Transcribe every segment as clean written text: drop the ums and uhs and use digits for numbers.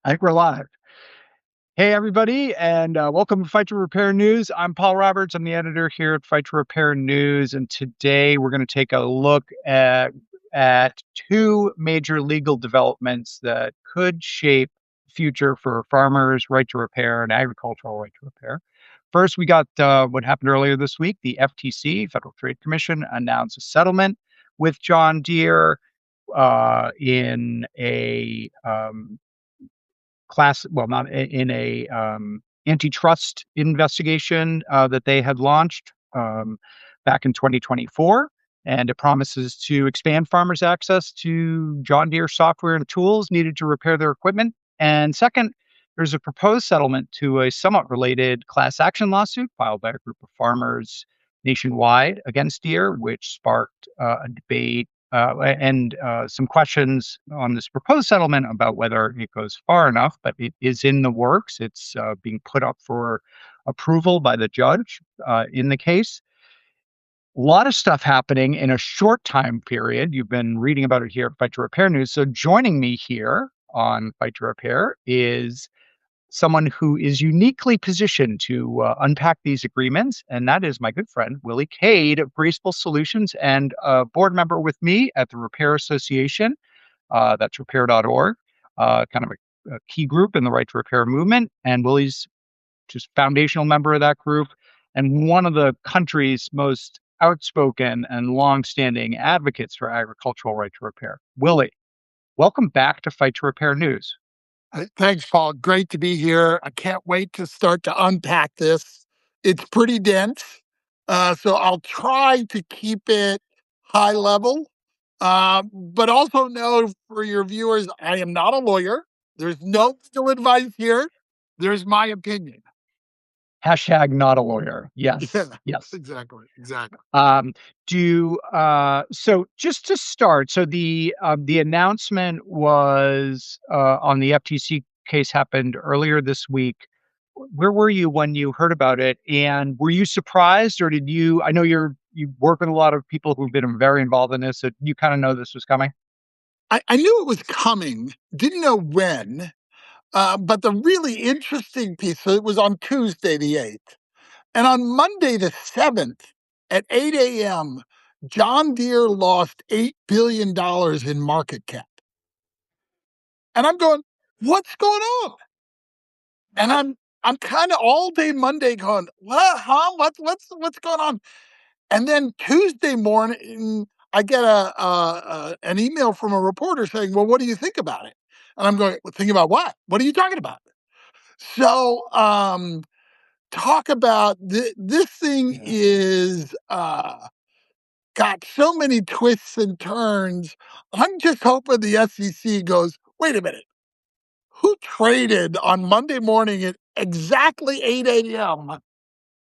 I think we're live. Hey, everybody, and welcome to Fight to Repair News. I'm Paul Roberts. I'm the editor here at Fight to Repair News, and today we're going to take a look at two major legal developments that could shape the future for farmers' right to repair and agricultural right to repair. First, we got what happened earlier this week. The FTC, Federal Trade Commission, announced a settlement with John Deere in a not in a antitrust investigation that they had launched back in 2024. And it promises to expand farmers' access to John Deere software and tools needed to repair their equipment. And second, there's a proposed settlement to a somewhat related class action lawsuit filed by a group of farmers nationwide against Deere, which sparked a debate and some questions on this proposed settlement about whether it goes far enough, but it is in the works. It's being put up for approval by the judge in the case. A lot of stuff happening in a short time period. You've been reading about it here at Fight to Repair News. So joining me here on Fight to Repair is someone who is uniquely positioned to unpack these agreements, and that is my good friend Willie Cade of Graceful Solutions and a board member with me at the Repair Association. That's repair.org, kind of a key group in the right to repair movement. And Willie's just foundational member of that group and one of the country's most outspoken and longstanding advocates for agricultural right to repair. Willie, welcome back to Fight to Repair News. Thanks, Paul. Great to be here. I can't wait to start to unpack this. It's pretty dense, so I'll try to keep it high level, but also know for your viewers, I am not a lawyer. There's no legal advice here. There's my opinion. Hashtag not a lawyer. Yes. Yeah, Yes. exactly. So just to start, so the announcement was on the FTC case happened earlier this week. Where were you when you heard about it? And were you surprised, or did you? I know you work with a lot of people who've been very involved in this. So you kind of know this was coming. I knew it was coming, didn't know when, but the really interesting piece, so it was on Tuesday, the 8th. And on Monday, the 7th, at 8 a.m., John Deere lost $8 billion in market cap. And I'm going, what's going on? And I'm kind of all day Monday going, what? Huh? What's going on? And then Tuesday morning, I get an email from a reporter saying, well, what do you think about it? And I'm going, well, think about what? What are you talking about? So talk about this thing is got so many twists and turns. I'm just hoping the SEC goes, wait a minute, who traded on Monday morning at exactly 8 a.m.?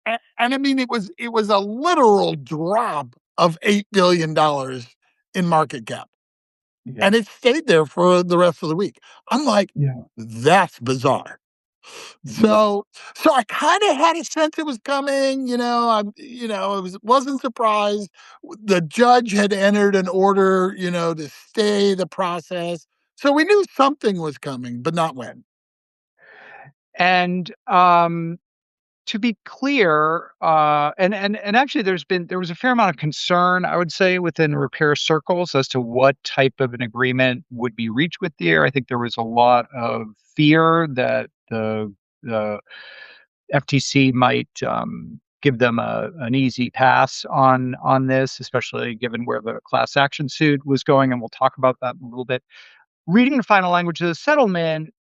And I mean, it was a literal drop of $8 billion in market cap. Yeah. And it stayed there for the rest of the week. I'm like, Yeah. that's bizarre. So I kind of had a sense it was coming, wasn't surprised. The judge had entered an order, to stay the process. So we knew something was coming, but not when. And to be clear, and actually there was a fair amount of concern, I would say, within repair circles as to what type of an agreement would be reached with Deere. I think there was a lot of fear that the FTC might give them an easy pass on this, especially given where the class action suit was going, and we'll talk about that in a little bit. Reading the final language of the settlement,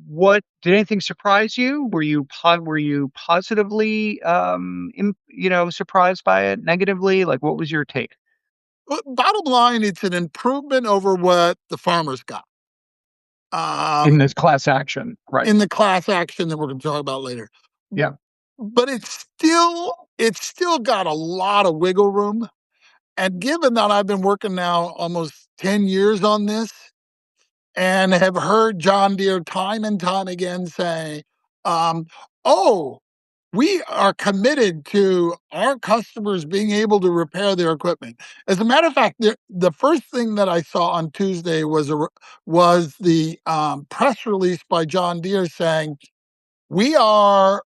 what did anything surprise you? Were you positively, surprised by it? Negatively? Like, what was your take? Bottom line, it's an improvement over what the farmers got. In this class action, right? In the class action that we're going to talk about later. Yeah. But it's still got a lot of wiggle room. And given that I've been working now almost 10 years on this and have heard John Deere time and time again say, oh, we are committed to our customers being able to repair their equipment. As a matter of fact, the first thing that I saw on Tuesday was the press release by John Deere saying we are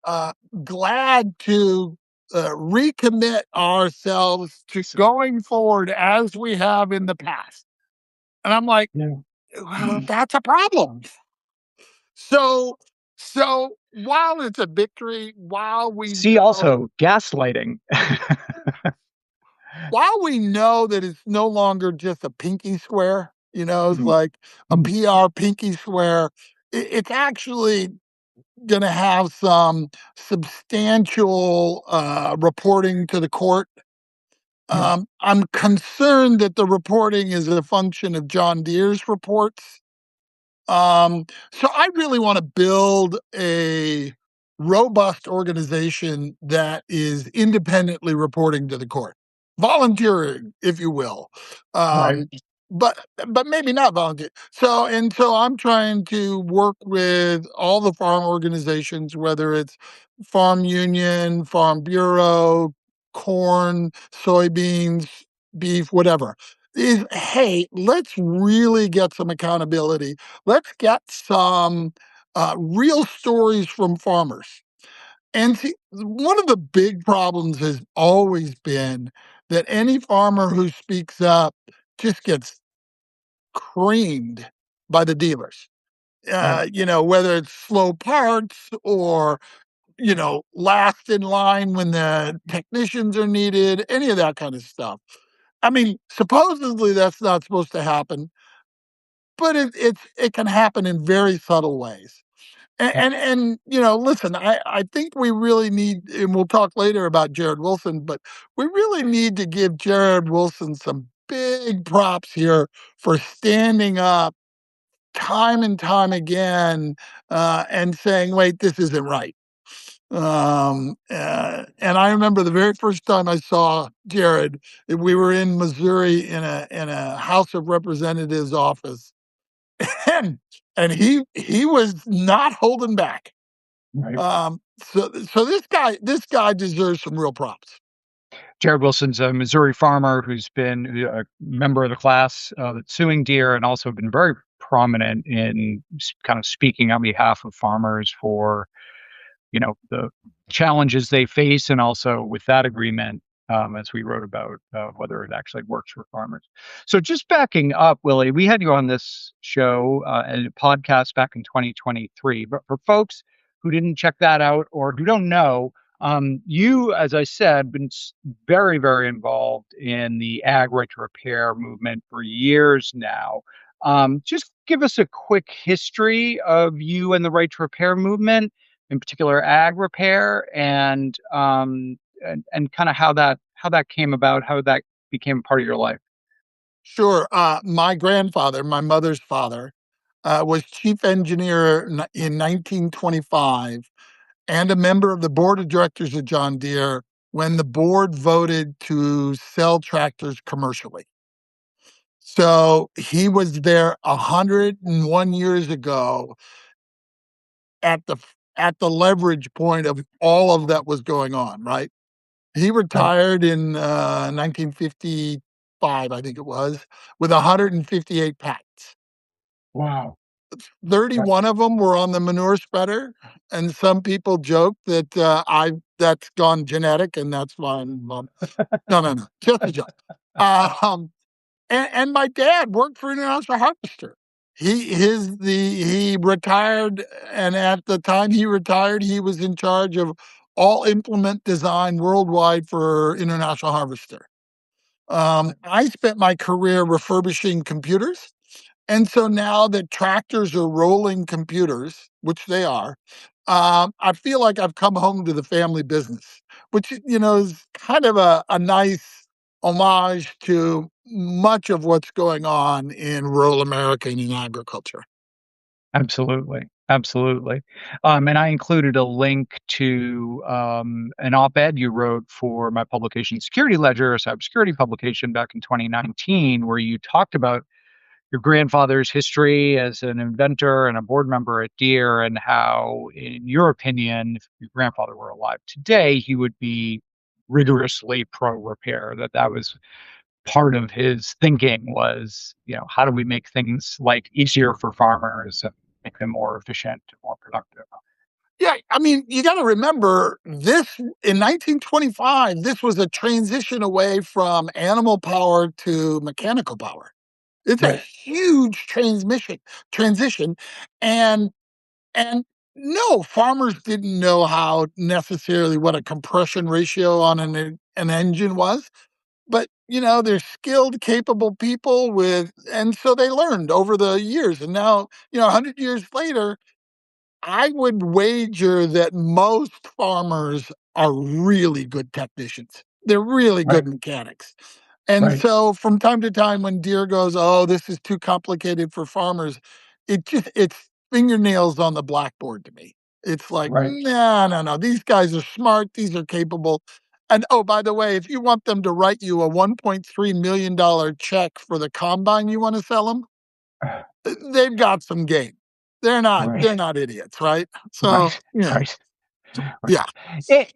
glad to recommit ourselves to going forward as we have in the past. And I'm like, Yeah. well, that's a problem. So, so while it's a victory, See also gaslighting. while we know that it's no longer just a pinky swear, it's Mhm. like a Mhm. PR pinky swear, it's actually going to have some substantial reporting to the court. Yeah. I'm concerned that the reporting is a function of John Deere's reports. So I really want to build a robust organization that is independently reporting to the court, volunteering, if you will. Right. Um, but maybe not volunteer. So I'm trying to work with all the farm organizations, whether it's Farm Union, Farm Bureau, corn, soybeans, beef, whatever. Is hey, let's really get some accountability. Let's get some real stories from farmers. And see, one of the big problems has always been that any farmer who speaks up just gets creamed by the dealers. Right. Whether it's slow parts or, last in line when the technicians are needed, any of that kind of stuff. I mean, supposedly that's not supposed to happen, but it can happen in very subtle ways. Yeah. Listen, I think we really need, and we'll talk later about Jared Wilson, but we really need to give Jared Wilson some big props here for standing up time and time again and saying, "Wait, this isn't right." And I remember the very first time I saw Jared, we were in Missouri in a House of Representatives office, and he was not holding back. Right. So this guy deserves some real props. Jared Wilson's a Missouri farmer who's been a member of the class that's suing Deere and also been very prominent in kind of speaking on behalf of farmers for the challenges they face, and also with that agreement, as we wrote about, whether it actually works for farmers. So just backing up, Willie, we had you on this show and a podcast back in 2023. But for folks who didn't check that out or who don't know, you, as I said, been very, very involved in the ag right to repair movement for years now. Just give us a quick history of you and the right to repair movement, in particular ag repair, and kind of how that came about, how that became part of your life. Sure. My grandfather, my mother's father, was chief engineer in 1925 and a member of the board of directors of John Deere when the board voted to sell tractors commercially. So he was there 101 years ago at the leverage point of all of that was going on, right? He Right. retired in 1955, I think it was, with 158 patents. Wow. Right. 31 of them were on the manure spreader, and some people joke that I that's gone genetic, and that's why no, no, no, just a joke. Um, and my dad worked for International Harvester. He retired, and at the time he retired, he was in charge of all implement design worldwide for International Harvester. I spent my career refurbishing computers, and so now that tractors are rolling computers, which they are, I feel like I've come home to the family business, which is kind of a nice homage to much of what's going on in rural America and in agriculture. Absolutely. Absolutely. And I included a link to an op-ed you wrote for my publication Security Ledger, a cybersecurity publication back in 2019, where you talked about your grandfather's history as an inventor and a board member at Deere, and how, in your opinion, if your grandfather were alive today, he would be rigorously pro repair. That was part of his thinking was, how do we make things like easier for farmers and make them more efficient, more productive? Yeah, I mean, you got to remember this in 1925, this was a transition away from animal power to mechanical power. It's a Right, huge transmission transition, and and no, farmers didn't know how necessarily what a compression ratio on an engine was, but they're skilled, capable people and so they learned over the years, and now 100 years later, I would wager that most farmers are really good technicians. They're really right, good mechanics. And right, so from time to time when Deere goes, "Oh, this is too complicated for farmers," it's fingernails on the blackboard to me. It's like, right. "No, no, no. These guys are smart, these are capable." And oh, by the way, if you want them to write you a $1.3 million check for the combine you want to sell them, they've got some game. They're not Right, they're not idiots, right? So, right, right, right. yeah.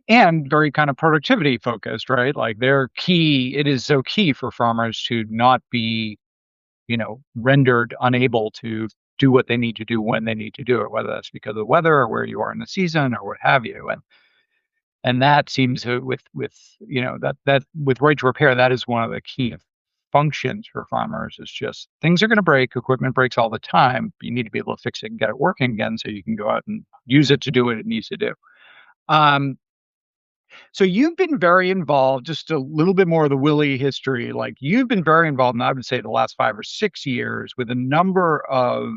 And very kind of productivity focused, right? Like they're key. It is so key for farmers to not be, rendered unable to do what they need to do when they need to do it, whether that's because of the weather or where you are in the season or what have you. And that seems to, with that with right to repair, that is one of the key functions for farmers. Is just things are going to break, equipment breaks all the time. You need to be able to fix it and get it working again, so you can go out and use it to do what it needs to do. Um, so you've been very involved. Just a little bit more of the Willie history. Like you've been very involved, and I would say the last 5 or 6 years, with a number of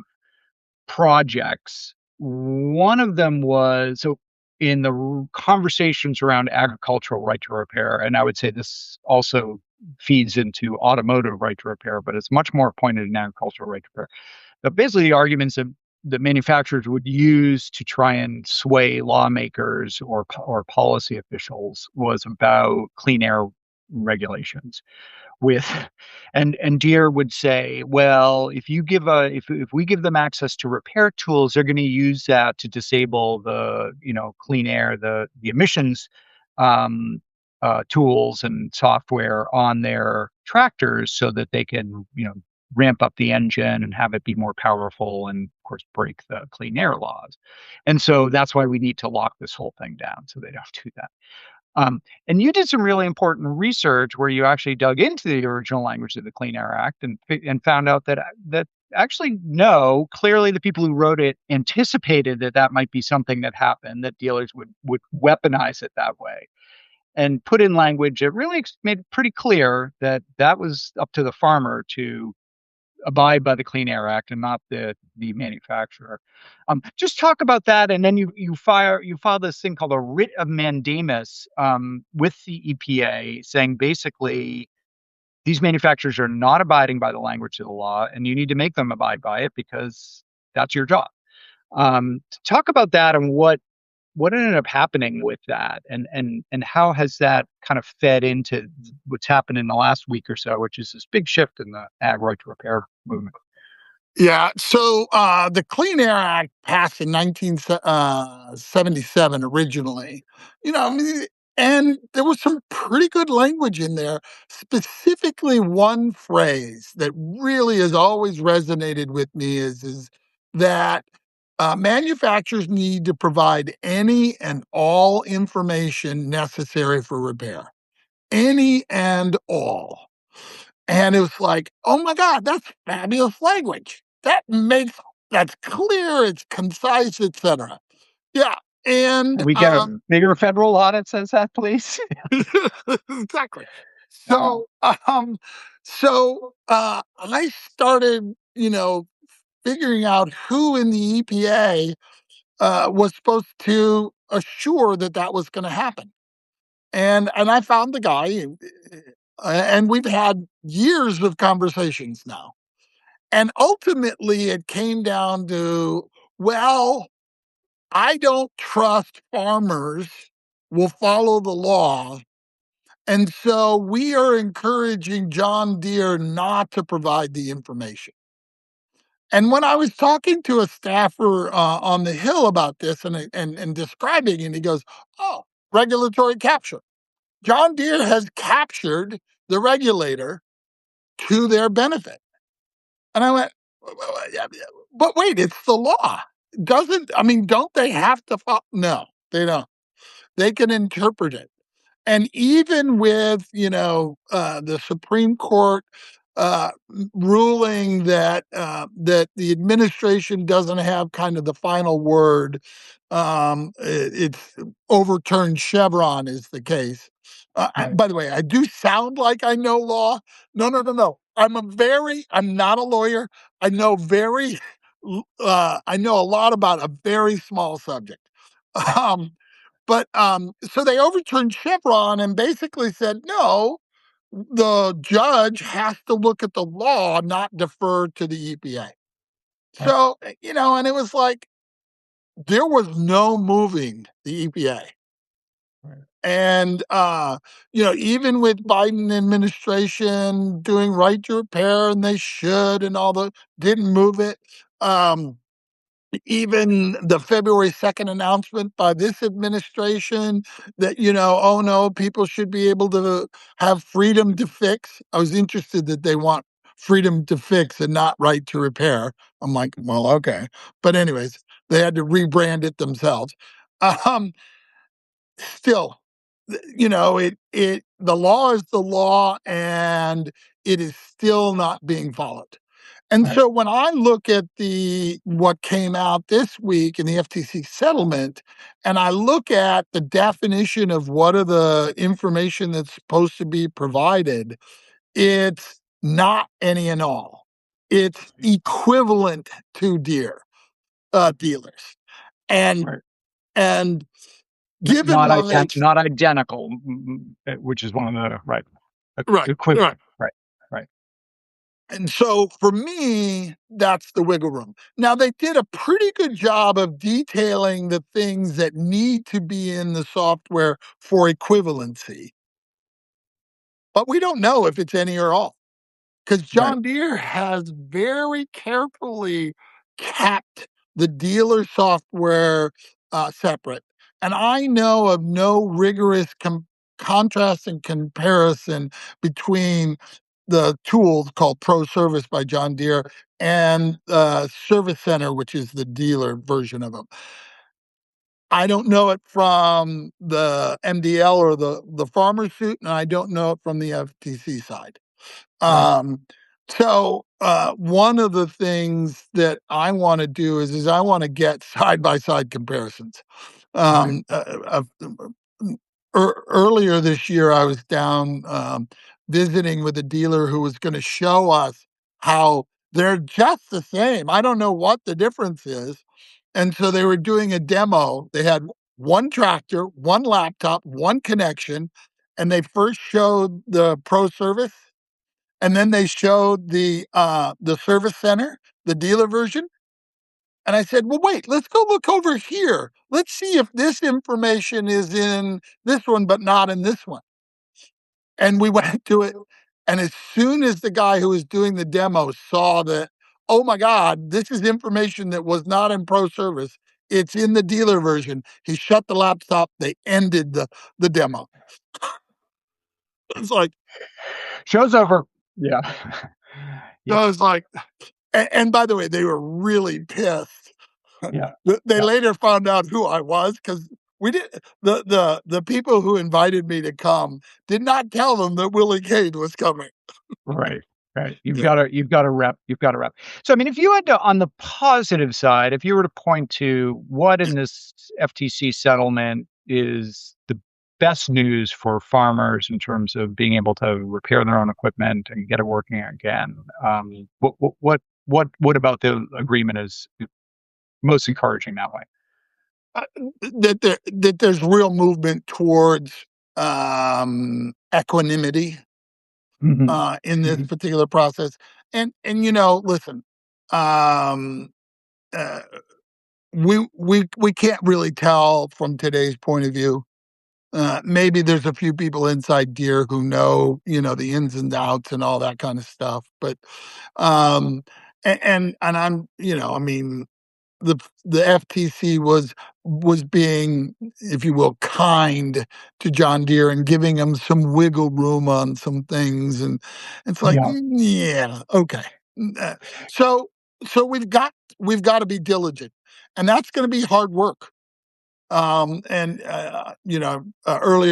projects. One of them was so in the conversations around agricultural right to repair, and I would say this also feeds into automotive right to repair, but it's much more pointed in agricultural right to repair. But basically, the arguments that the manufacturers would use to try and sway lawmakers or policy officials was about clean air regulations with and Deere would say, well, if we give them access to repair tools, they're going to use that to disable the clean air, the emissions um, tools and software on their tractors, so that they can ramp up the engine and have it be more powerful, and of course break the clean air laws. And so that's why we need to lock this whole thing down so they don't do that. And you did some really important research where you actually dug into the original language of the Clean Air Act and found out that actually no, clearly the people who wrote it anticipated that might be something that happened, that dealers would weaponize it that way, and put in language that really made it pretty clear that was up to the farmer to abide by the Clean Air Act and not the manufacturer. Just talk about that, and then you file this thing called a writ of mandamus with the EPA, saying basically these manufacturers are not abiding by the language of the law, and you need to make them abide by it because that's your job. Talk about that and what ended up happening with that, and how has that kind of fed into what's happened in the last week or so, which is this big shift in the ag right to repair movement. Yeah. So the Clean Air Act passed in 1977 originally. I mean, and there was some pretty good language in there. Specifically, one phrase that really has always resonated with me is that manufacturers need to provide any and all information necessary for repair. Any and all. And it was like, "Oh my god, that's fabulous language. That's clear, it's concise, etcetera." Yeah, and, We get a bigger federal law that says that, please. exactly. Uh, So, I started, figuring out who in the EPA, was supposed to assure that that was gonna happen. And I found the guy, and we've had years of conversations now. And ultimately, it came down to, well, I don't trust farmers will follow the law. And so we are encouraging John Deere not to provide the information. And when I was talking to a staffer on the Hill about this and describing it, he goes, "Oh, regulatory capture. John Deere has captured the regulator to their benefit." And I went, Yeah, yeah, but wait, it's the law. Doesn't I mean, don't they have to follow? No, they don't. They can interpret it. And even with, the Supreme Court ruling that the administration doesn't have kind of the final word, it's overturned Chevron is the case. Right. By the way, I do sound like I know law. No, no, no, no. I'm not a lawyer. I know I know a lot about a very small subject. Um, so they overturned Chevron and basically said, no, the judge has to look at the law, not defer to the EPA. Right. So, and it was like there was no moving the EPA. Right. And, even with Biden administration doing right to repair and they should and all the didn't move it. Um, Even the February 2nd announcement by this administration that, "Oh, no, people should be able to have freedom to fix." I was interested that they want freedom to fix and not right to repair. I'm like, "Well, okay." But anyways, they had to rebrand it themselves. Um, Still, the law is the law, and it is still not being followed. And Right. so when I look at the what came out this week in the FTC settlement, and I look at the definition of what are the information that's supposed to be provided, it's not any and all. It's equivalent to dealers. And Right. and given my ex Not identical, which is one of the right, right, equivalent. right. Right. Right. And so for me, that's the wiggle room. Now, they did a pretty good job of detailing the things that need to be in the software for equivalency, but we don't know if it's any or all because Right. John Deere has very carefully kept the dealer software separate. And I know of no rigorous contrast and comparison between the tools called Pro Service by John Deere and Service Center, which is the dealer version of them. I don't know it from the MDL or the farmer suit, and I don't know it from the FTC side. Right. Um, one of the things that I wanna do is I wanna get side by side comparisons. Right. Of Earlier this year, I was down, visiting with a dealer who was gonna show us how they're just the same. I don't know what the difference is. And so they were doing a demo. They had 1 tractor, 1 laptop, 1 connection, and they first showed the Pro Service and then they showed the service center, the dealer version, and I said, "Well, wait, let's go look over here. Let's see if this information is in this one, but not in this one." And we went to it, and as soon as the guy who was doing the demo saw that, "Oh my god, this is information that was not in Pro Service, it's in the dealer version," he shut the laptop, they ended the demo. It's like Show's over. Yeah. Yeah. so it's like and by the way, they were really pissed. Yeah. They Yeah. later found out who I was because we did the people who invited me to come did not tell them that Willie Cade was coming. Right, right. Yeah. You've got to rep. So, I mean, if you had to, on the positive side, if you were to point to what in this FTC settlement is the best news for farmers in terms of being able to repair their own equipment and get it working again, what about the agreement is most encouraging that way? Uh, that there's real movement towards, equanimity, Mhm. in this Mhm. particular process, listen, um, uh, we can't really tell from today's point of view. Maybe there's a few people inside Deere who know, the ins and outs and all that kind of stuff. But um, And I'm, I mean, the FTC was being, if you will, kind to John Deere and giving him some wiggle room on some things, and it's like, Yeah. yeah, okay. So we've got to be diligent, and that's going to be hard work. Earlier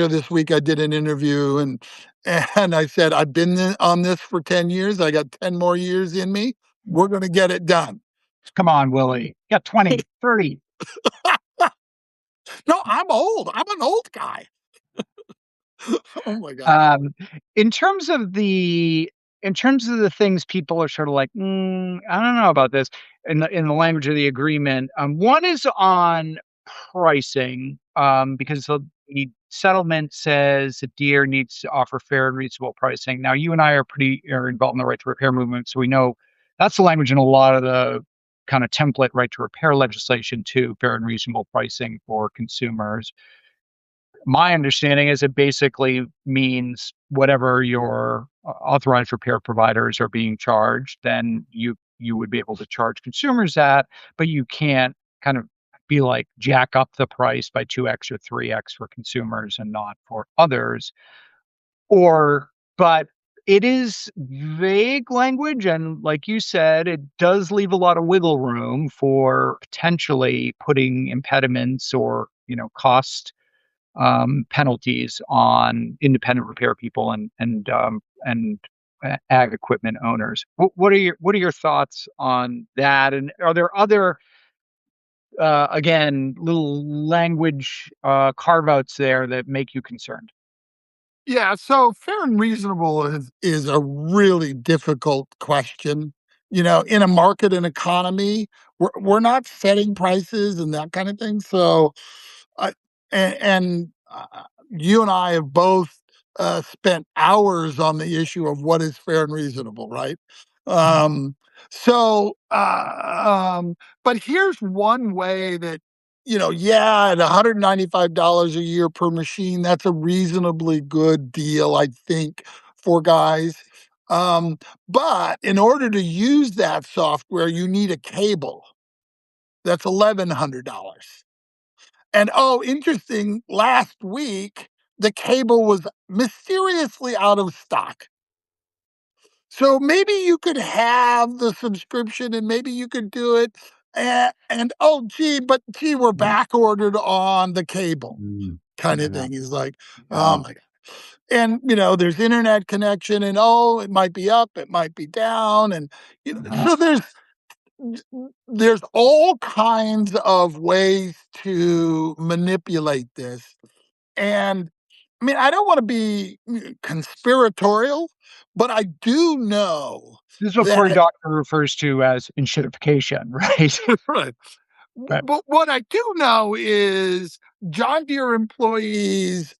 this week I did an interview, and I said I've been on this for 10 years. I got 10 more years in me. We're going to get it done. Come on, Willie. You got 20, 30. No, I'm old. I'm an old guy. Oh my god. Um, in terms of the things people are sort of like, I don't know about this in the language of the agreement. One is on pricing, because the settlement says that Deere needs to offer fair and reasonable pricing. Now, you and I are involved in the right to repair movement, so we know that's the language in a lot of the kind of template right to repair legislation too, fair and reasonable pricing for consumers. My understanding is it basically means whatever your authorized repair providers are being charged, then you would be able to charge consumers that, but you can't kind of be like jack up the price by 2x or 3x for consumers and not for others. Or but it is vague language, and like you said, it does leave a lot of wiggle room for potentially putting impediments or, cost penalties on independent repair people and ag equipment owners. What are your thoughts on that? And are there other again little language carve outs there that make you concerned? Yeah, so fair and reasonable is a really difficult question. In a market and economy, we're not setting prices and that kind of thing. So, I and you and I have both spent hours on the issue of what is fair and reasonable, right? Mhm. Um, so, but here's one way that, yeah, at $195 a year per machine, that's a reasonably good deal, I think, for guys. Um, but in order to use that software, you need a cable. That's $1,100. And oh, interesting, last week, the cable was mysteriously out of stock. So maybe you could have the subscription and maybe you could do it. And oh, gee, we're back ordered on the cable kind of Yeah. thing. He's like, oh Yeah. my God. And, there's internet connection, and oh, it might be up, it might be down. And, Uh-huh. so there's all kinds of ways to manipulate this. And I mean, I don't want to be conspiratorial, but I do know This is what Cory that Doctorow refers to as enshittification, right? right. Right. But what I do know is John Deere employees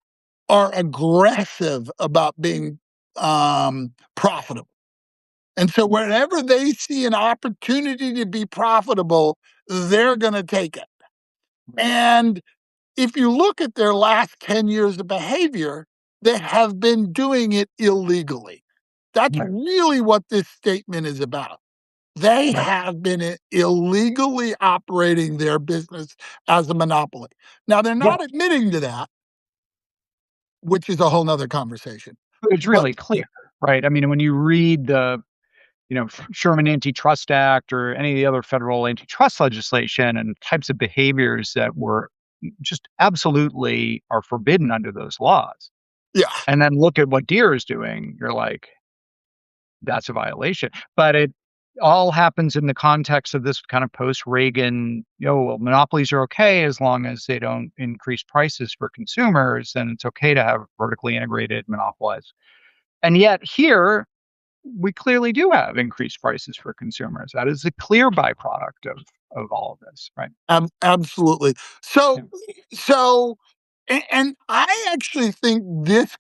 are aggressive about being profitable. And so whenever they see an opportunity to be profitable, they're going to take it. Right. And if you look at their last 10 years of behavior, they have been doing it illegally. That's Right. really what this statement is about. They Right. have been illegally operating their business as a monopoly. Now, they're Yeah. not admitting to that, which is a whole nother conversation. But it's But really clear, right? I mean, when you read the Sherman Antitrust Act or any of the other federal antitrust legislation and types of behaviors that were just absolutely are forbidden under those laws. yeah, And then look at what Deere is doing. You're like, that's a violation. But it all happens in the context of this kind of post Reagan, well, monopolies are okay as long as they don't increase prices for consumers, and it's okay to have vertically integrated monopolies. And yet here, we clearly do have increased prices for consumers. That is a clear byproduct of all of this, right? absolutely. Yeah. So, and I actually think this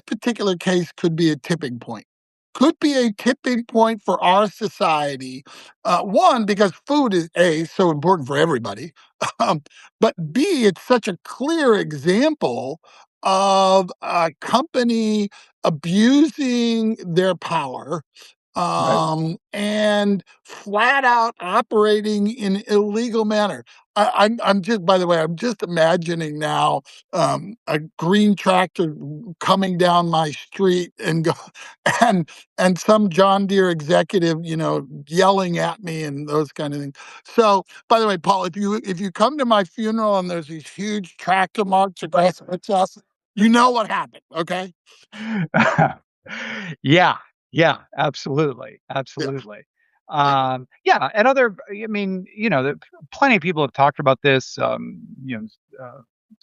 particular case could be a tipping point. Could be a tipping point for our society. One, because food is A, so important for everybody. Um, but B, it's such a clear example of a company abusing their power Right. and flat out operating in illegal manner. I'm just, by the way, I'm just imagining now a green tractor coming down my street and go and and some John Deere executive, yelling at me and those kind of things. So, by the way, Paul, if you come to my funeral and there's these huge tractor marks across my chest, you know what happened. Okay. Yeah, yeah, absolutely, Yeah. absolutely. Thank you. Yeah, and I mean, plenty of people have talked about this.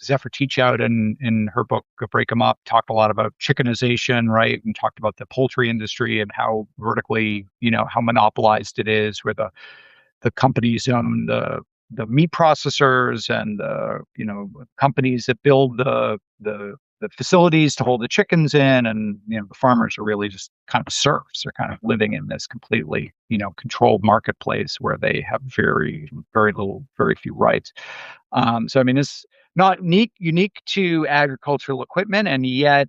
Zephyr Teachout in her book Break 'Em Up talked a lot about chickenization, right, and talked about the poultry industry and how vertically, how monopolized it is, where the companies own the meat processors and the companies that build the facilities to hold the chickens in, and the farmers are really just kind of serfs. They're kind of living in this completely controlled marketplace where they have very few rights. So I mean, it's not unique to agricultural equipment, and yet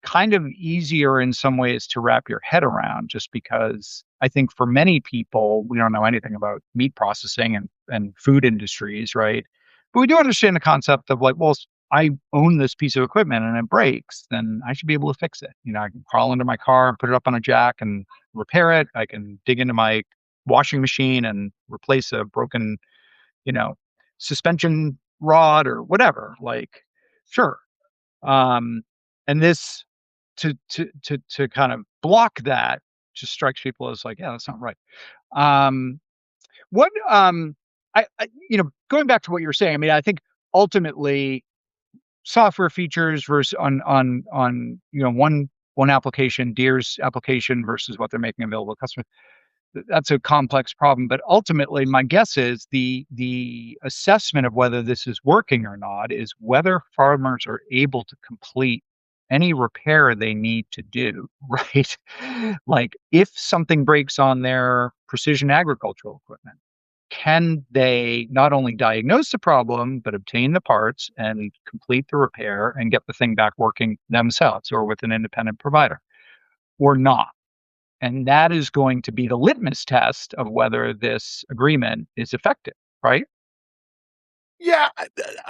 kind of easier in some ways to wrap your head around, just because I think for many people, we don't know anything about meat processing and food industries, right? But we do understand the concept of like, well, I own this piece of equipment and it breaks, then I should be able to fix it. I can crawl into my car and put it up on a jack and repair it. I can dig into my washing machine and replace a broken, you know, suspension rod or whatever. Like, sure. Um, and this to kind of block that just strikes people as like, yeah, that's not right. Um, what going back to what you were saying, I mean, I think ultimately software features versus on one application, Deere's application versus what they're making available to customers. That's a complex problem, but ultimately, my guess is the assessment of whether this is working or not is whether farmers are able to complete any repair they need to do, right? Like, if something breaks on their precision agricultural equipment, can they not only diagnose the problem, but obtain the parts and complete the repair and get the thing back working themselves or with an independent provider or not? And that is going to be the litmus test of whether this agreement is effective, right? Yeah,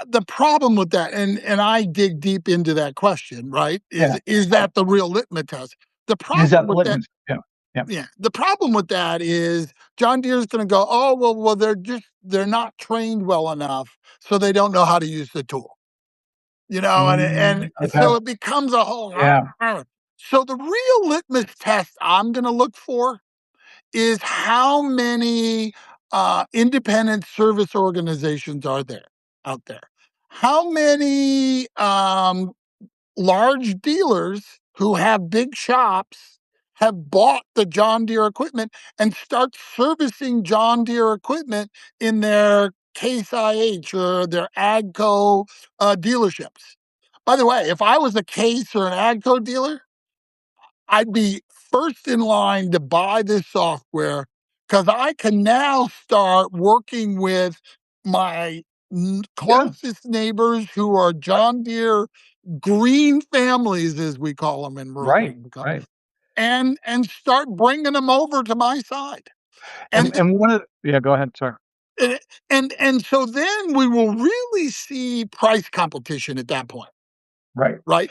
the problem with that, and I dig deep into that question, right? Yeah, Is right. that the real litmus test? The Is problem that the with that, litmus? Yeah, yeah. yeah, the problem with that is John Deere's going to go, oh well, they're not trained well enough, so they don't know how to use the tool, and Okay. so it becomes a whole. Yeah, So the real litmus test I'm going to look for is how many independent service organizations are there out there? How many large dealers who have big shops have bought the John Deere equipment and start servicing John Deere equipment in their Case IH or their AGCO dealerships? By the way, if I was a Case or an AGCO dealer, I'd be first in line to buy this software because I can now start working with my yeah, closest neighbors who are John Deere green families, as we call them in rural right, America, right. and start bringing them over to my side. And And and one of yeah, go ahead. Sorry. and and so then we will really see price competition at that point, Right. right?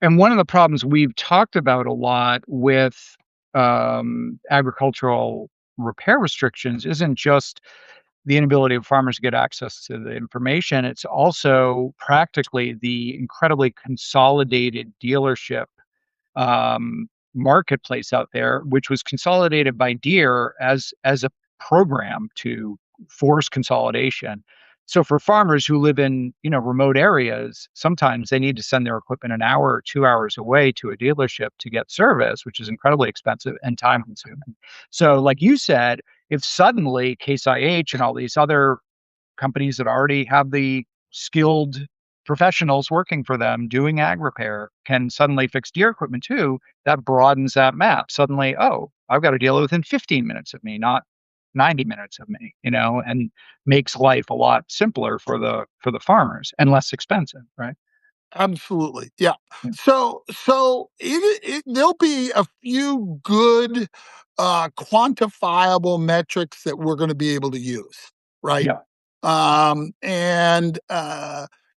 And one of the problems we've talked about a lot with agricultural repair restrictions isn't just the inability of farmers to get access to the information. It's also practically the incredibly consolidated dealership marketplace out there, which was consolidated by Deere as a program to force consolidation. So for farmers who live in remote areas, sometimes they need to send their equipment an hour or 2 hours away to a dealership to get service, which is incredibly expensive and time consuming. So, like you said, if suddenly Case IH and all these other companies that already have the skilled professionals working for them doing ag repair can suddenly fix Deere equipment too, that broadens that map. Suddenly, oh, I've got to deal within 15 minutes of me, not 90 minutes of me, and makes life a lot simpler for the farmers and less expensive, right? Absolutely. Yeah. Yeah. There'll be a few good, quantifiable metrics that we're going to be able to use, right? Yeah. And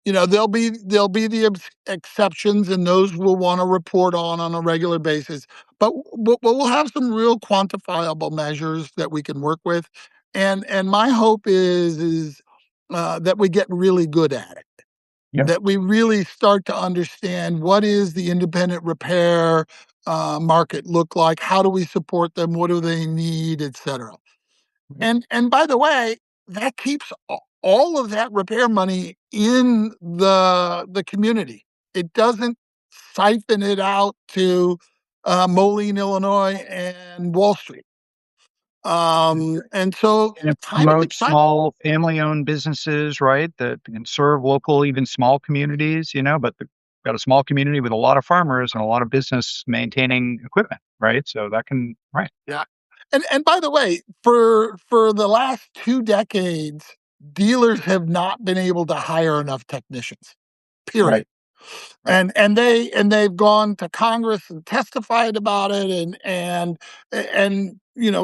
there'll be the exceptions, and those we'll want to report on a regular basis. But we'll have some real quantifiable measures that we can work with, and my hope is that we get really good at it, Yeah. that we really start to understand what is the independent repair market look like, how do we support them, what do they need, etc. Right. And by the way, that keeps all of that repair money in the community. It doesn't siphon it out to Moline, Illinois, and Wall Street. And so And it kind of promotes excited. small family-owned businesses, right? That can serve local, even small communities, but got a small community with a lot of farmers and a lot of business maintaining equipment, right? So that can, right, Yeah. And by the way, for the last 2 decades, dealers have not been able to hire enough technicians, period. right, right. They've gone to Congress and testified about it, and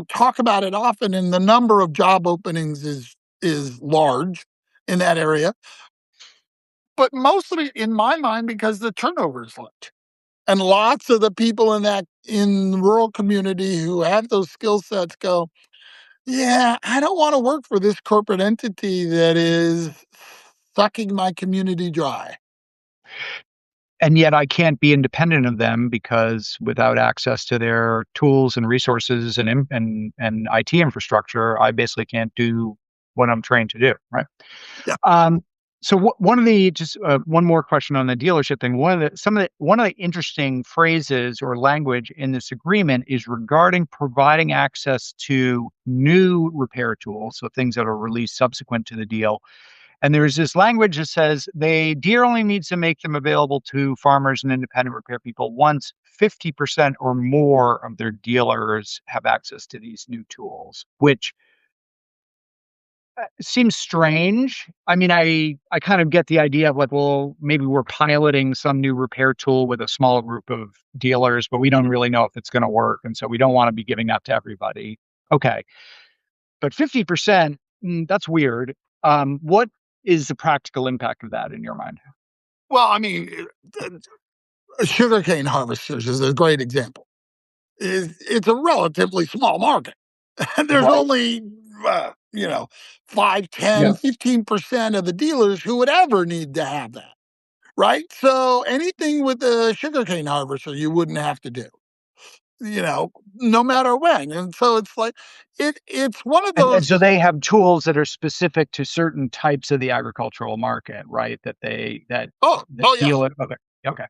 talk about it often, and the number of job openings is large in that area, but mostly in my mind because the turnover is large. And lots of the people in the rural community who have those skill sets go, yeah, I don't want to work for this corporate entity that is sucking my community dry. And yet I can't be independent of them because without access to their tools and resources and IT infrastructure, I basically can't do what I'm trained to do, right? Yeah. Um, so one of the just one more question on the dealership thing. One of the interesting phrases or language in this agreement is regarding providing access to new repair tools, so things that are released subsequent to the deal. And there's this language that says Deere only needs to make them available to farmers and independent repair people once 50% or more of their dealers have access to these new tools, which seems strange. I mean, I kind of get the idea of like, well, maybe we're piloting some new repair tool with a small group of dealers, but we don't really know if it's going to work, and so we don't want to be giving that to everybody. Okay, but 50%, that's weird. What is the practical impact of that in your mind? Well, I mean, sugarcane harvesters is a great example. It's a relatively small market. And there's Right. only, uh, you know, 5, Yeah. 10, 15% of the dealers who would ever need to have that. Right. So anything with a sugarcane harvester, you wouldn't have to do, no matter when. And so it's like, it's one of And those. so they have tools that are specific to certain types of the agricultural market, right? That Oh, yeah. deal it. Okay. Okay.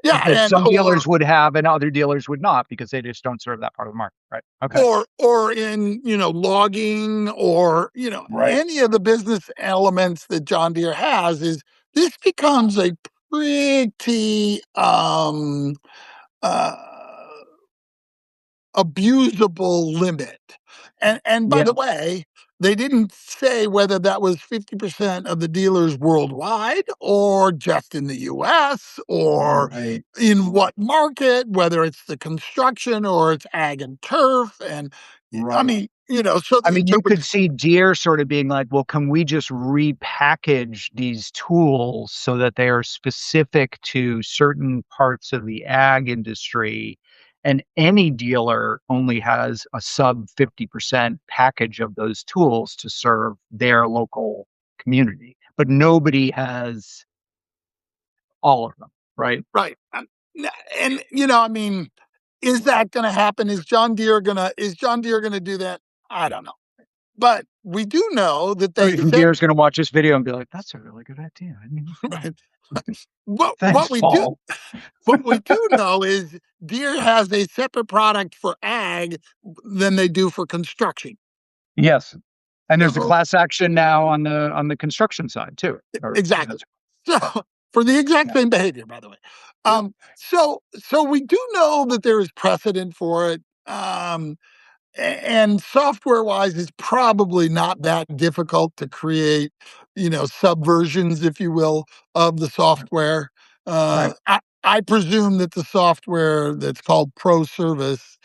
Yeah. That And, some dealers would have and other dealers would not because they just don't serve that part of the market, right? Okay. or in, logging, or, Right. any of the business elements that John Deere has, is this becomes a pretty, uh, abusable limit. And by Yeah. the way, they didn't say whether that was 50% of the dealers worldwide, or just in the US, or Right. in what market, whether it's the construction or it's ag and turf. And I Right. mean, so I the mean, you could interpretation. see Deere sort of being like, well, can we just repackage these tools so that they are specific to certain parts of the ag industry? And any dealer only has a sub 50% package of those tools to serve their local community, but nobody has all of them, right? Right. And I mean, is that going to happen? Is John Deere going to do that? I don't know. But we do know that Somebody they from said. Deere is going to watch this video and be like, that's a really good idea. I mean, yeah. Right. What Thanks, what we do Paul. what we do know is Deere has a separate product for ag than they do for construction. Yes. And there's a So class action now on the construction side too, or exactly. that's So for the exact yeah. same behavior, by the way. Yep. So we do know that there is precedent for it. And software wise, it's probably not that difficult to create, subversions, if you will, of the software. Right. I presume that the software that's called Pro Service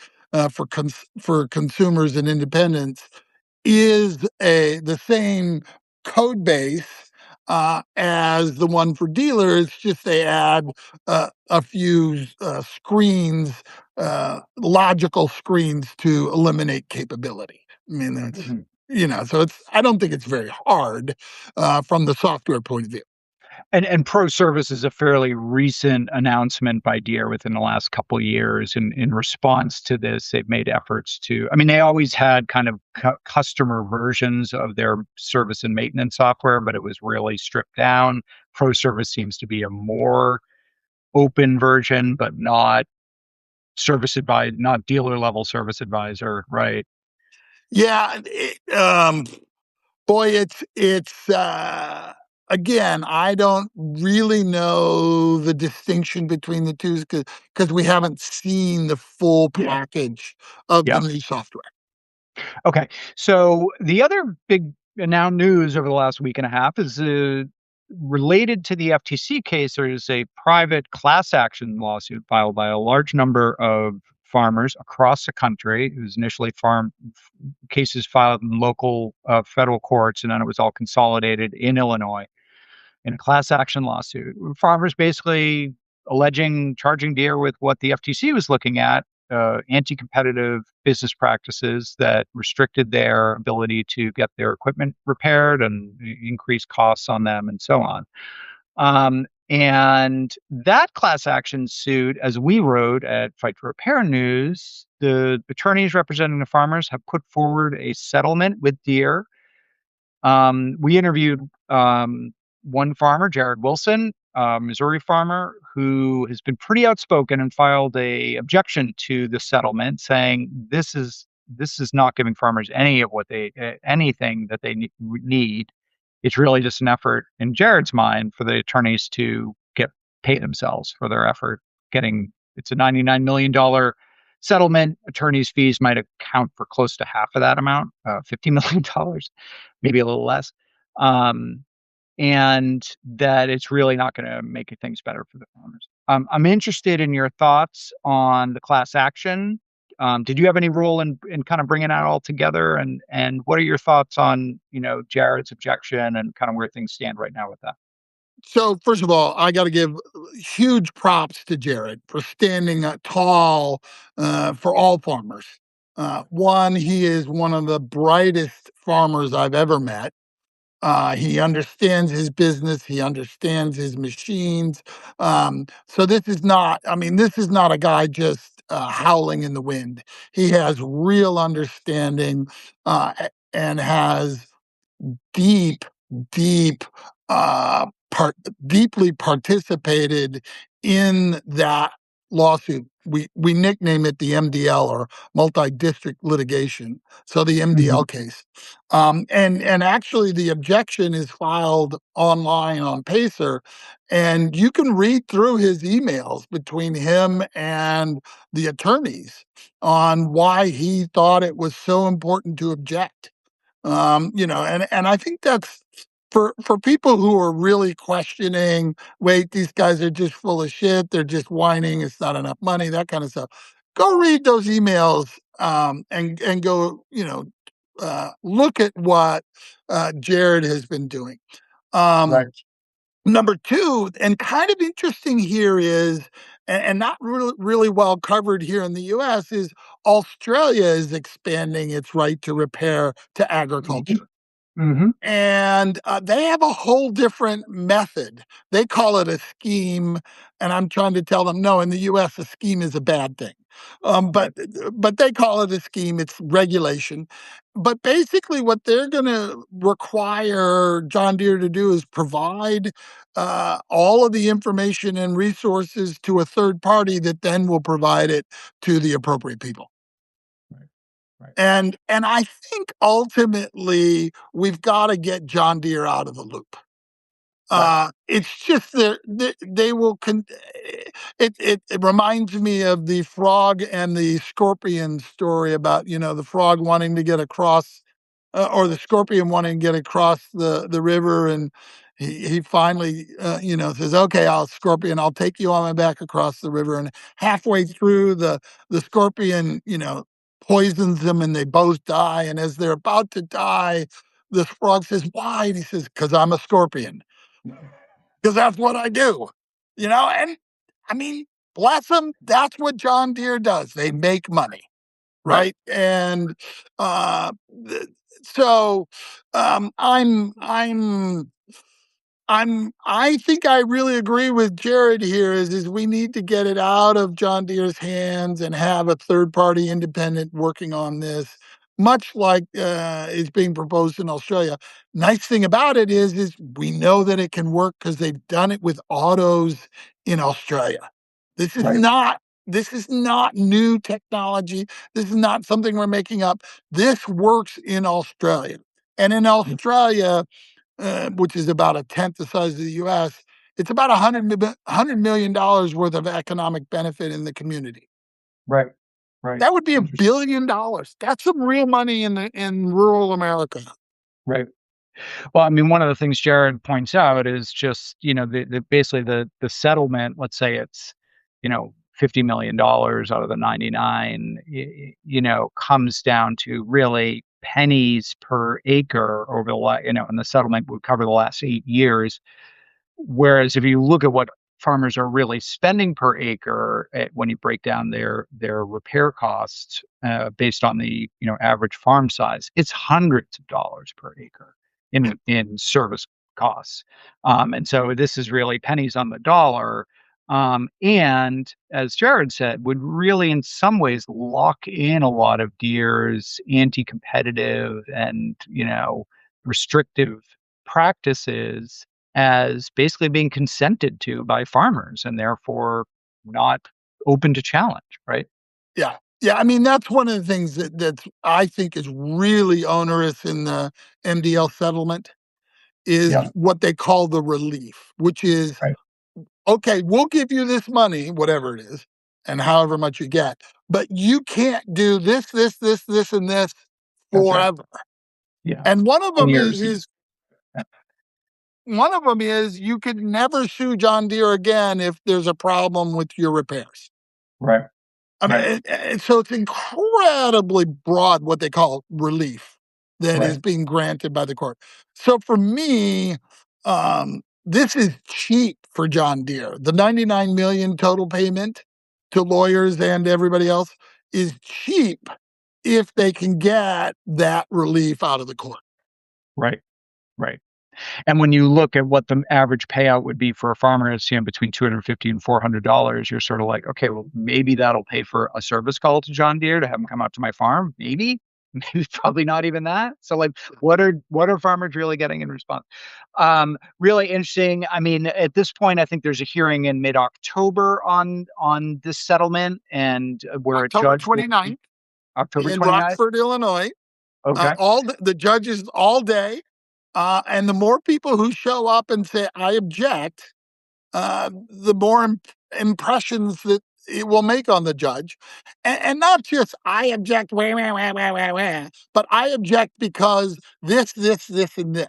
for consumers and independents is a the same code base as the one for dealers. Just they add a few screens, logical screens to eliminate capability. I mean, that's Mhm. so it's. I don't think it's very hard from the software point of view. And Pro Service is a fairly recent announcement by Deere within the last couple of years. In response to this, they've made efforts to, I mean, they always had kind of customer versions of their service and maintenance software, but it was really stripped down. Pro Service seems to be a more open version, but not not dealer level service advisor, right? Yeah, boy, again, I don't really know the distinction between the 2 because we haven't seen the full package of the Yeah. new software. Okay. So the other big now news over the last week and a half is related to the FTC case. There is a private class action lawsuit filed by a large number of farmers across the country. It was initially cases filed in local federal courts, and then it was all consolidated in Illinois in a class action lawsuit. Farmers basically charging Deere with what the FTC was looking at, anti-competitive business practices that restricted their ability to get their equipment repaired and increased costs on them and so on. And that class action suit, as we wrote at Fight for Repair News, the attorneys representing the farmers have put forward a settlement with Deere. We interviewed one farmer, Jared Wilson, Missouri farmer, who has been pretty outspoken and filed a objection to the settlement, saying this is not giving farmers anything that they need. It's really just an effort, in Jared's mind, for the attorneys to get pay themselves for their effort getting. It's a $99 million settlement. Attorneys' fees might account for close to half of that amount, $50 million, maybe a little less. Um, and that it's really not going to make things better for the farmers. I'm interested in your thoughts on the class action. Did you have any role in kind of bringing that all together? And what are your thoughts on Jared's objection and kind of where things stand right now with that? So, first of all, I got to give huge props to Jared for standing tall for all farmers. One, he is one of the brightest farmers I've ever met. He understands his business. He understands his machines. So this is not a guy just howling in the wind. He has real understanding and has deep, deep, part deeply participated in that lawsuit. We nickname it the MDL, or multi-district litigation. So the Mhm. MDL case, and actually the objection is filed online on Pacer, and you can read through his emails between him and the attorneys on why he thought it was so important to object. And I think that's for people who are really questioning, wait, these guys are just full of shit, they're just whining, it's not enough money, that kind of stuff. Go read those emails, and go, look at what Jared has been doing. Right. Um, Number two, and kind of interesting here is, and not really well covered here in the US, is Australia is expanding its right to repair to agriculture. Mhm. And they have a whole different method. They call it a scheme, and I'm trying to tell them, no, in the US, a scheme is a bad thing. But they call it a scheme. It's regulation. But basically, what they're going to require John Deere to do is provide all of the information and resources to a third party that then will provide it to the appropriate people. Right. Right. And I think ultimately we've gotta get John Deere out of the loop. Right. It's just they will it reminds me of the frog and the scorpion story about, the frog wanting to get across, or the scorpion wanting to get across the river, and he finally, says, "Okay, I'll Scorpion, I'll take you on my back across the river." And halfway through, the Scorpion, poisons them, and they both die. And as they're about to die, the frog says, "Why?" And he says, "Because I'm a scorpion. Because that's what I do." And I mean, bless them. That's what John Deere does. They make money, Right. right? And so I think I really agree with Jared here is we need to get it out of John Deere's hands and have a third party independent working on this, much like is being proposed in Australia. Nice thing about it is we know that it can work because they've done it with autos in Australia. This is Right. not this is not new technology. This is not something we're making up. This works in Australia. And in Australia, which is about a tenth the size of the US, it's about $100 million worth of economic benefit in the community. Right. Right. That would be Interesting. $1 billion. That's some real money in rural America. Right. Well, I mean, one of the things Jared points out is just, the basically the settlement, let's say it's, $50 million out of the 99, comes down to really pennies per acre over and the settlement would cover the last 8 years. Whereas if you look at what farmers are really spending per acre, when you break down their repair costs based on the average farm size, it's hundreds of dollars per acre in service costs. And so this is really pennies on the dollar. And as Jared said, would really in some ways lock in a lot of Deere's anti-competitive and restrictive practices as basically being consented to by farmers and therefore not open to challenge, right? Yeah. Yeah, I mean, that's one of the things that I think is really onerous in the MDL settlement is Yeah. what they call the relief, which is, Right. okay, we'll give you this money, whatever it is, and however much you get, but you can't do this, and this That's right. forever. Yeah. And one of 10 them years. is you could never sue John Deere again if there's a problem with your repairs. Right. I mean, Right. so it's incredibly broad what they call relief that is Right. being granted by the court. So for me, this is cheap for John Deere. The 99 million total payment to lawyers and everybody else is cheap if they can get that relief out of the court. Right. Right. And when you look at what the average payout would be for a farmer, it's between 250 and $400. You're sort of like, okay, well, maybe that'll pay for a service call to John Deere to have him come out to my farm. Maybe, maybe probably not even that. So, like, what are farmers really getting in response? Really interesting. I mean, at this point, I think there's a hearing in mid-October on this settlement, and where a October judge will 29th October in 29th. Rockford, Illinois. Okay. All the judges all day. And the more people who show up and say, I object, the more impressions that it will make on the judge. And not just, I object, but I object because this, and this.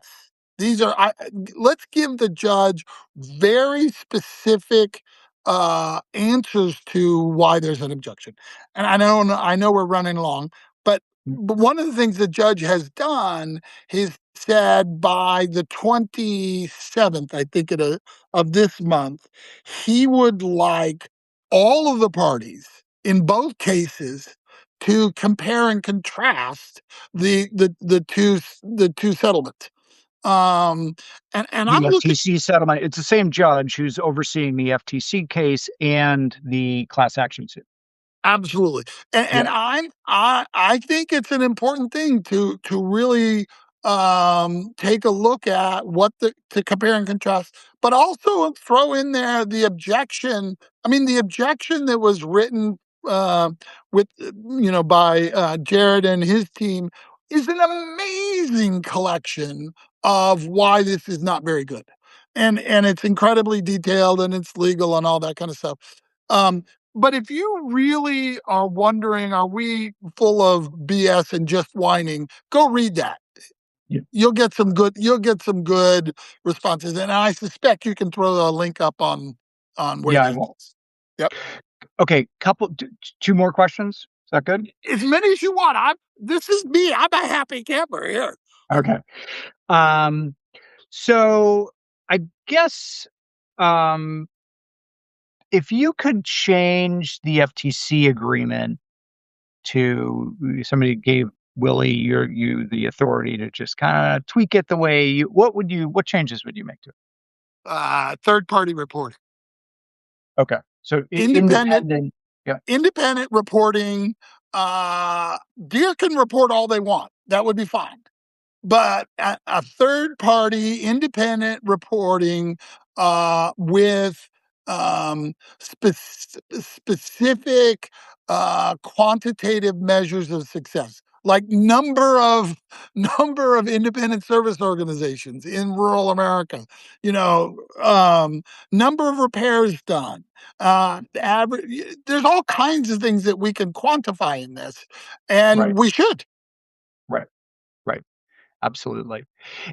Let's give the judge very specific answers to why there's an objection. And I know we're running long, but one of the things the judge has done is said by the 27th, I think of this month, he would like all of the parties in both cases to compare and contrast the two settlements. Um, and I'm The looking FTC settlement, it's the same judge who's overseeing the FTC case and the class action suit. absolutely, and Yeah. I think it's an important thing to really take a look at what the to compare and contrast, but also throw in there the objection. I mean, the objection that was written uh, with by Jared and his team is an amazing collection of why this is not very good, and it's incredibly detailed and it's legal and all that kind of stuff. Um, but if you really are wondering, are we full of BS and just whining? Go read that. Yeah. You'll get some good responses, and I suspect you can throw a link up on where Yeah, I that will. is. Yep. Okay, two more questions. Is that good? As many as you want. I'm This is me. I'm a happy camper here. Okay. Um, so I guess, um, if you could change the FTC agreement to somebody gave Willie you the authority to just kinda tweak it the way what changes would you make to it? Third party reporting. Okay. So Independent independent. Yeah, independent reporting. Deer can report all they want. That would be fine. But a third party independent reporting with specific quantitative measures of success, like number of independent service organizations in rural America, you know, number of repairs done, average. There's all kinds of things that we can quantify in this, right, and we should. right, right. Absolutely.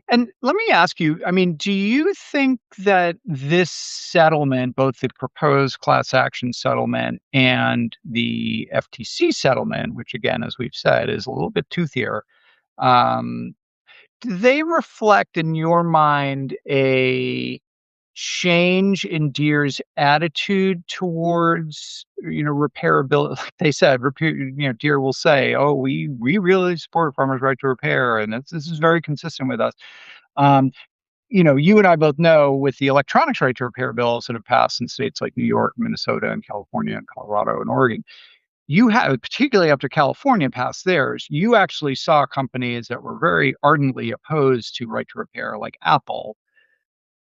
And let me ask you, I mean, do you think that this settlement, both the proposed class action settlement and the FTC settlement, which again, as we've said, is a little bit toothier, um, do they reflect in your mind a change in Deere's attitude towards, repairability? Like they said, Deere will say, "Oh, we really support farmers' right to repair, and this is very consistent with us." Um, you and I both know with the electronics right to repair bills that have passed in states like New York, Minnesota, and California, and Colorado, and Oregon, you have, particularly after California passed theirs, you actually saw companies that were very ardently opposed to right to repair, like Apple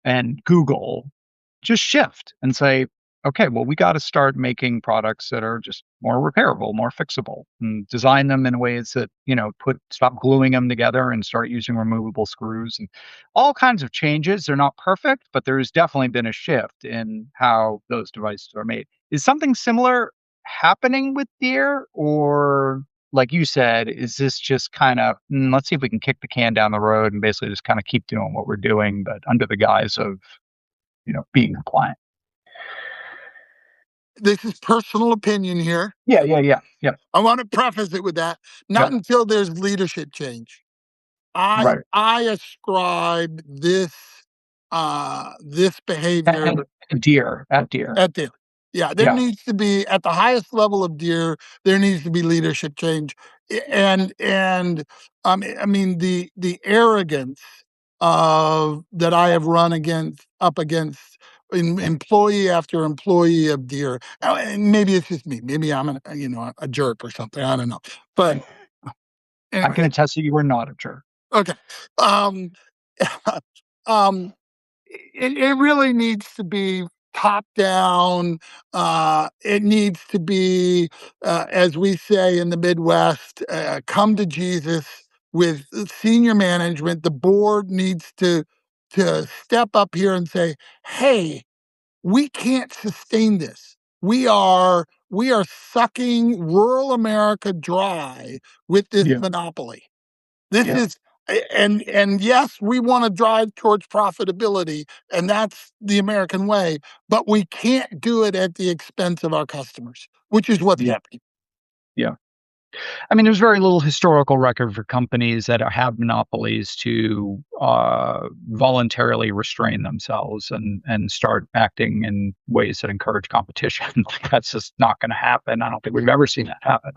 and Google, just shift and say, okay, well, we got to start making products that are just more repairable, more fixable, and design them in ways that, stop gluing them together and start using removable screws and all kinds of changes. They're not perfect, but there's definitely been a shift in how those devices are made. Is something similar happening with Deere? Or, like you said, is this just kind of, let's see if we can kick the can down the road and basically just kind of keep doing what we're doing, but under the guise of, being compliant? This is personal opinion here. Yeah, yeah, yeah. Yep, I want to preface it with that. Not yep. until there's leadership change. Right. I ascribe this behavior And deer, at deer. at Deere. Yeah, there Yeah, needs to be at the highest level of Deere, there needs to be leadership change. I mean the arrogance of that I have run against up against employee after employee of Deere. And maybe it's just me. Maybe I'm a jerk or something. I don't know. But I can anyway, attest that you were not a jerk. okay. Um, um, it really needs to be top down. It needs to be, as we say in the Midwest, come to Jesus with senior management. The board needs to step up here and say, "Hey, we can't sustain this. We are sucking rural America dry with this Yeah, monopoly." This yeah, is and yes, we wanna drive towards profitability, and that's the American way, but we can't do it at the expense of our customers, which is what's yeah, happening. yeah. I mean, there's very little historical record for companies that have monopolies to, voluntarily restrain themselves and start acting in ways that encourage competition. Like, that's just not gonna happen. I don't think we've ever seen that happen.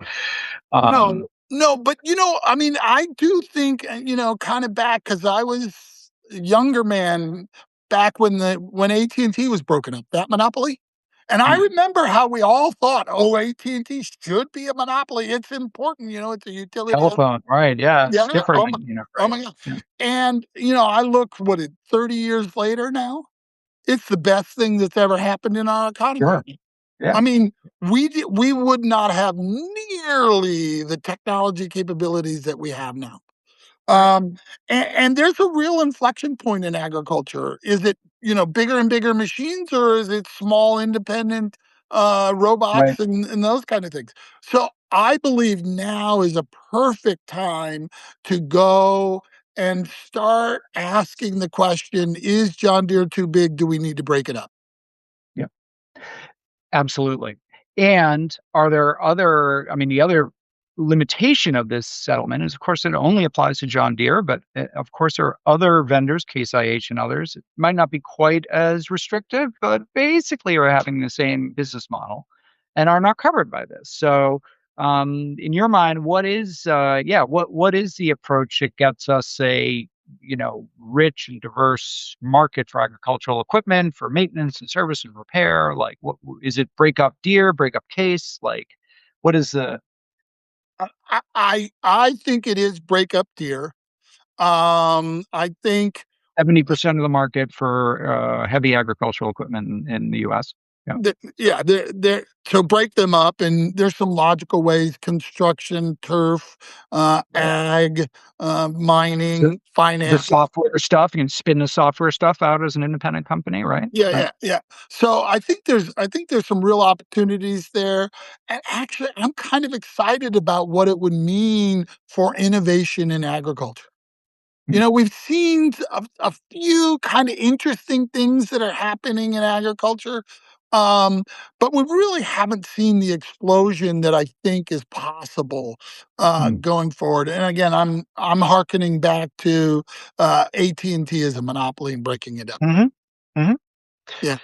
No, Um, no, but, I mean, I do think, kinda back because I was a younger man back when AT&T was broken up, that monopoly, and I mm, remember how we all thought, "Oh, AT&T should be a monopoly, it's important, it's a utility." telephone, right, yeah, Yeah, it's different, oh right. my god, Yeah, and, I look, 30 years later now? It's the best thing that's ever happened in our economy. sure. Yeah, I mean, we would not have nearly the technology capabilities that we have now. right, And there's a real inflection point in agriculture. Is it, bigger and bigger machines, or is it small independent right. robots and those kind of things? So I believe now is a perfect time to go and start asking the question, is John Deere too big? Do we need to break it up? Yeah. Absolutely. And are there other I mean, the other limitation of this settlement is, of course, it only applies to John Deere, but, of course, there are other vendors, Case IH and others, it might not be quite as restrictive, but basically are having the same business model and are not covered by this. So, in your mind, what is the approach that gets us a, rich and diverse market for agricultural equipment, for maintenance and service and repair? Like, what is it? Break up Deere, break up Case? Like, what is the I think it is break up Deere. I think 70% of the market for heavy agricultural equipment in the US? Yeah. yeah, they're so break them up, and there's some logical ways: construction, turf, Right. ag, So mining, the finance. software stuff, you can spin the software stuff out as an independent company, right? Yeah, Right. yeah, yeah. So I think there's some real opportunities there. And actually, I'm kind of excited about what it would mean for innovation in agriculture. Mm, We've seen a few kind of interesting things that are happening in agriculture, um, but we really haven't seen the explosion that I think is possible mm. going forward. And again, I'm hearkening back to AT&T as a monopoly and breaking it up. Mhm. Mhm. Yeah.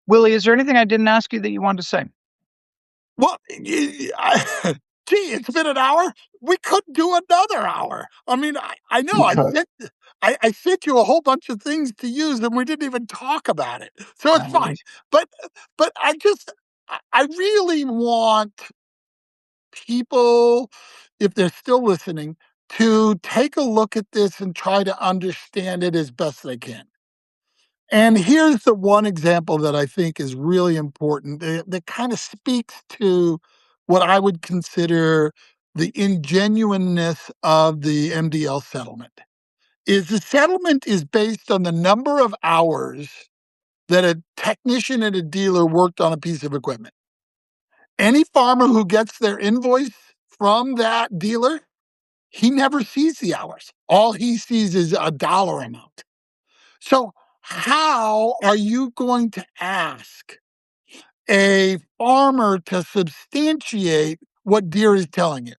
Willie, is there anything I didn't ask you that you wanted to say? Well, gee, it's been an hour. We could do another hour. I mean, I know We could. I sent you a whole bunch of things to use, and we didn't even talk about it. So it's fine. Nice. But I really want people, if they're still listening, to take a look at this and try to understand it as best they can. And here's the one example that I think is really important that kind of speaks to what I would consider the ingenuineness of the MDL settlement. Is the settlement is based on the number of hours that a technician at a dealer worked on a piece of equipment. Any farmer who gets their invoice from that dealer, he never sees the hours. All he sees is a dollar amount. So, how are you going to ask a farmer to substantiate what Deere is telling you?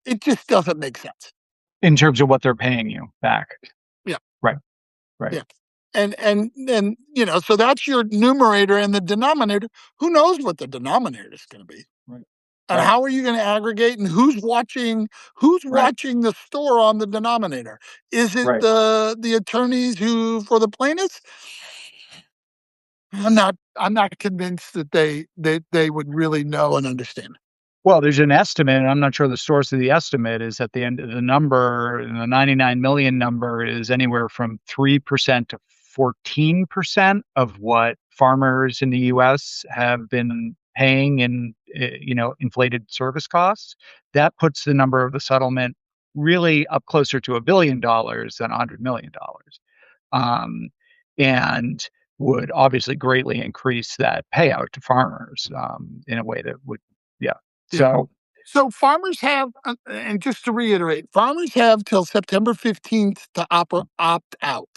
It just doesn't make sense. In terms of what they're paying you back. Yeah, Right. Right. yeah. And so that's your numerator and the denominator. Who knows what the denominator is going to be? Right. And Right. how are you going to aggregate? And who's Right. watching the store on the denominator? Is it Right. the attorneys who for the plaintiffs? I'm not convinced that they would really know and understand. Well, there's an estimate, and I'm not sure the source of the estimate is at the end of the number, the 99 million number is anywhere from 3% to 14% of what farmers in the US have been paying in, inflated service costs. That puts the number of the settlement really up closer to $1 billion than $100 million. Um, and would obviously greatly increase that payout to farmers, in a way that would yeah. Yeah. So So farmers have, and just to reiterate, farmers have till September 15th to opt out.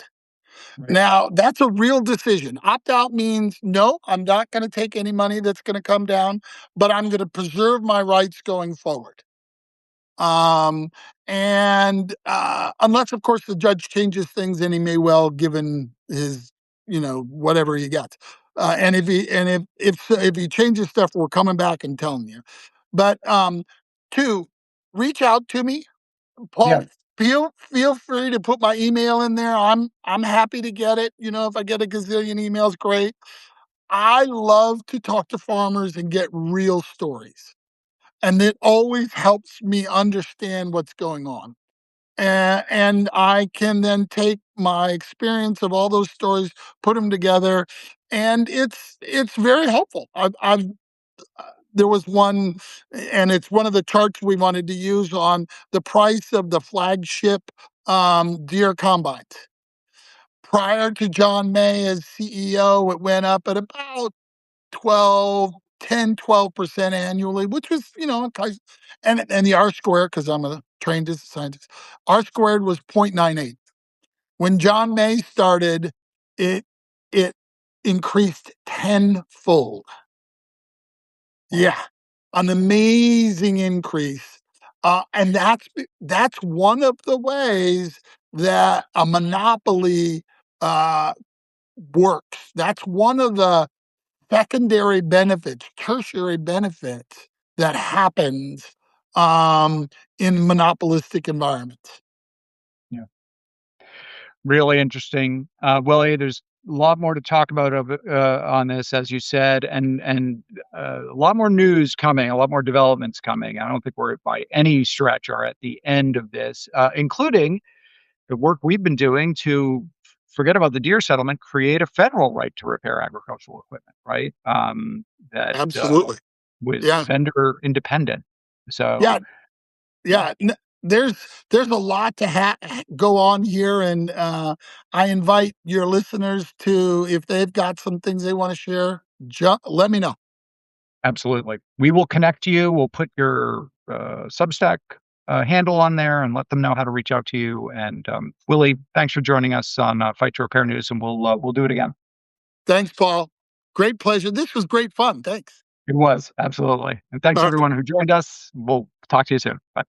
right, Now, that's a real decision. Opt out means no, I'm not going to take any money that's going to come down, but I'm going to preserve my rights going forward. Um, and unless, of course, the judge changes things, and he may well, given his, whatever he gets. And if he changes stuff, we're coming back and telling you. But two, reach out to me, Paul. yeah, Feel free to put my email in there. I'm happy to get it. If I get a gazillion emails, great. I love to talk to farmers and get real stories, and it always helps me understand what's going on. And I can then take my experience of all those stories, put them together, and it's very helpful. I've there was one, and it's one of the charts we wanted to use on the price of the flagship Deere combines. Prior to John May as CEO, it went up at about 12, 10-12% annually, which was, and the R squared, because I'm a trained as a scientist, R squared was 0.98. When John May started, it it increased tenfold. Yeah, an amazing increase, and that's one of the ways that a monopoly uh, works. That's one of the secondary benefits, tertiary benefits that happens in monopolistic environments. Yeah. Really interesting. Willie, there's a lot more to talk about on this, as you said, and a lot more news coming, a lot more developments coming. I don't think we're by any stretch are at the end of this, including the work we've been doing to forget about the deer settlement, create a federal right to repair agricultural equipment, right? That Absolutely. was Yeah. vendor independent. So Yeah. Yeah, there's there's a lot to go on here, and I invite your listeners to, if they've got some things they want to share, let me know. absolutely. We will connect you. We'll put your Substack handle on there and let them know how to reach out to you. And Willie, thanks for joining us on Fight to Repair News, and we'll do it again. Thanks, Paul. Great pleasure. This was great fun. Thanks. It was absolutely, and thanks All right. everyone who joined us. We'll talk to you soon. Bye.